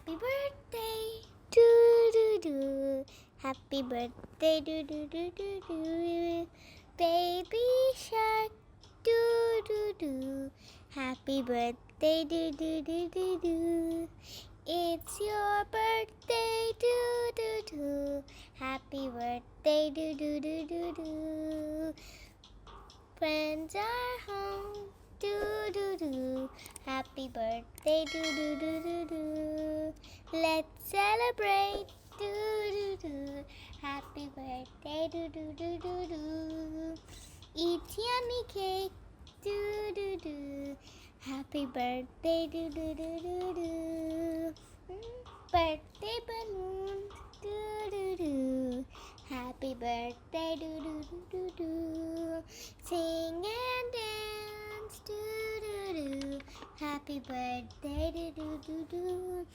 Happy birthday, do do do. Happy birthday, do do do do do. Baby shark, do do do. Happy birthday, do do do do do. It's your birthday, do do do. Happy birthday, do do do do do. Friends are home, do do do. Happy birthday, do do do do do. Let's celebrate, do do do. Happy birthday, do do do do do. Eat yummy cake, do do do. Happy birthday, do do do do do. Birthday balloons, do do do. Happy birthday, do do do do do. Sing and dance, do do do. Happy birthday, do do do do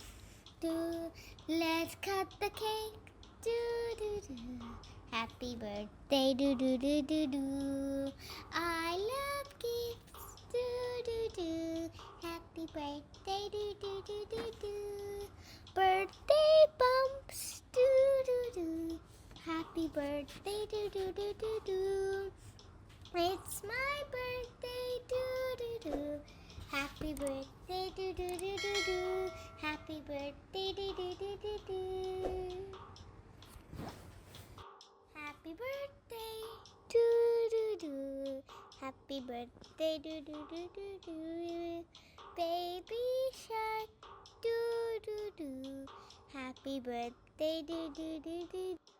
do. Let's cut the cake, do do do. Happy birthday, do do do do do. I love gifts, do do do. Happy birthday, do do do do do. Birthday bumps, do do do. Happy birthday, do do do do do. It's my birthday, do do do. Happy birthday, do do do do do. Happy birthday, do do do do do. Happy birthday, do do do. Happy birthday, do do do do do. Baby shark, do do do. Happy birthday, do do do do.